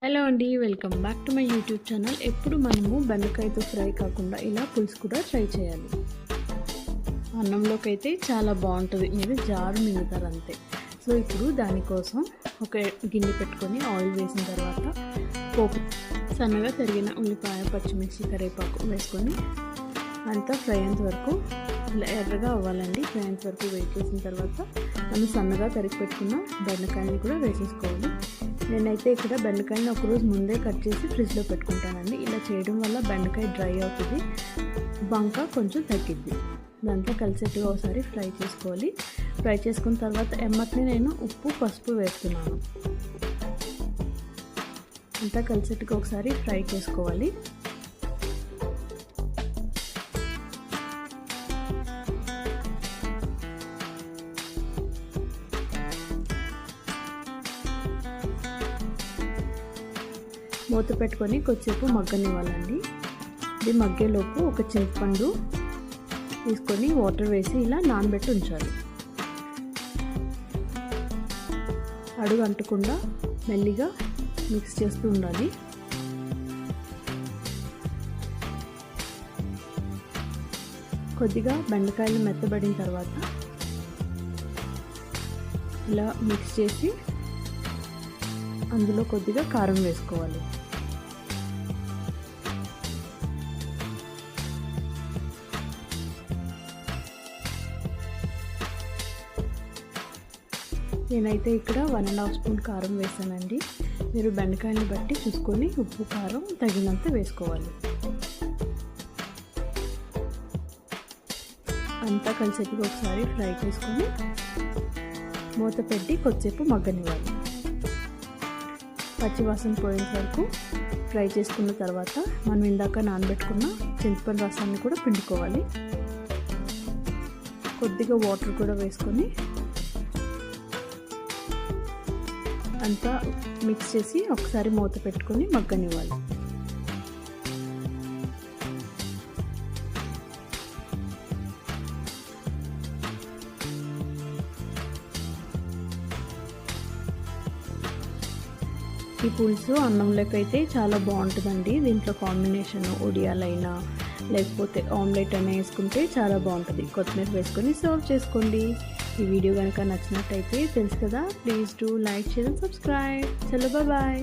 Hello అండి, welcome back to my YouTube channel. ఎప్పుడు మనము బెండకాయతో ఫ్రై కాకుండా ఇలా పులుసు కూడా ట్రై చేయాలి. అన్నంలోకి అయితే చాలా బాగుంటుంది, మీరు జారు మింగుతారు అంతే. సో ఇప్పుడు దానికోసం ఒక గిన్నె పెట్టుకొని ఆయిల్ వేసిన తర్వాత పోపు సన్నగా తరిగిన ఉల్లిపాయ, పచ్చిమిర్చి, కరివేపాకు వేసుకొని అంతా ఫ్రై అయ్యేంత వరకు ఇలా ఎర్రగా అవ్వాలండి. ఫ్రై అయ్యేంత వరకు వెయిట్ చేసిన తర్వాత మనం సన్నగా తరిగి పెట్టుకున్న బెండకాయని కూడా వేసేసుకోవాలి. నేనైతే ఇక్కడ బెండకాయని ఒకరోజు ముందే కట్ చేసి ఫ్రిడ్జ్లో పెట్టుకుంటానండి. ఇలా చేయడం వల్ల బెండకాయ డ్రై అవుతుంది, బంక కొంచెం తగ్గిద్ది. దాంతో కలిసేట్టుగా ఒకసారి ఫ్రై చేసుకోవాలి. ఫ్రై చేసుకున్న తర్వాత ఎమ్మటిని నేను ఉప్పు, పసుపు వేస్తున్నాను. అంతా కలిసేట్టుగా ఒకసారి ఫ్రై చేసుకోవాలి. మూత పెట్టుకొని కొద్దిసేపు మగ్గనివ్వాలండి. ఇది మగ్గేలోపు ఒక చింతపండు తీసుకొని వాటర్ వేసి ఇలా నానబెట్టి ఉంచాలి. అడుగు అంటకుండా మెల్లిగా మిక్స్ చేస్తూ ఉండాలి. కొద్దిగా బెండకాయలు మెత్తబడిన తర్వాత ఇలా మిక్స్ చేసి అందులో కొద్దిగా కారం వేసుకోవాలి. నేనైతే ఇక్కడ 1.5 స్పూన్ కారం వేసానండి. మీరు బెండకాయని బట్టి చూసుకొని ఉప్పు, కారం తగినంత వేసుకోవాలి. అంతా కలిసేట్టుగా ఒకసారి ఫ్రై చేసుకొని మూత పెట్టి కొద్దిసేపు మగ్గనివ్వాలి. పచ్చివాసన పోయేంత వరకు ఫ్రై చేసుకున్న తర్వాత మనం ఇందాక నానబెట్టుకున్న చింతపండు రసాన్ని కూడా పిండుకోవాలి. కొద్దిగా వాటర్ కూడా వేసుకొని అంతా మిక్స్ చేసి ఒకసారి మూత పెట్టుకొని మగ్గనివ్వాలి. ఈ పులుసు అన్నంలోకి అయితే చాలా బాగుంటుందండి. దీంట్లో కాంబినేషన్ ఒడియాలైనా లేకపోతే ఆమ్లెట్ అయినా వేసుకుంటే చాలా బాగుంటుంది. కొత్తిమీర వేసుకొని సర్వ్ చేసుకోండి. ఈ వీడియో కనుక నచ్చినట్టయితే తెలుసు కదా, please do like, share and subscribe. చలో బాయ్.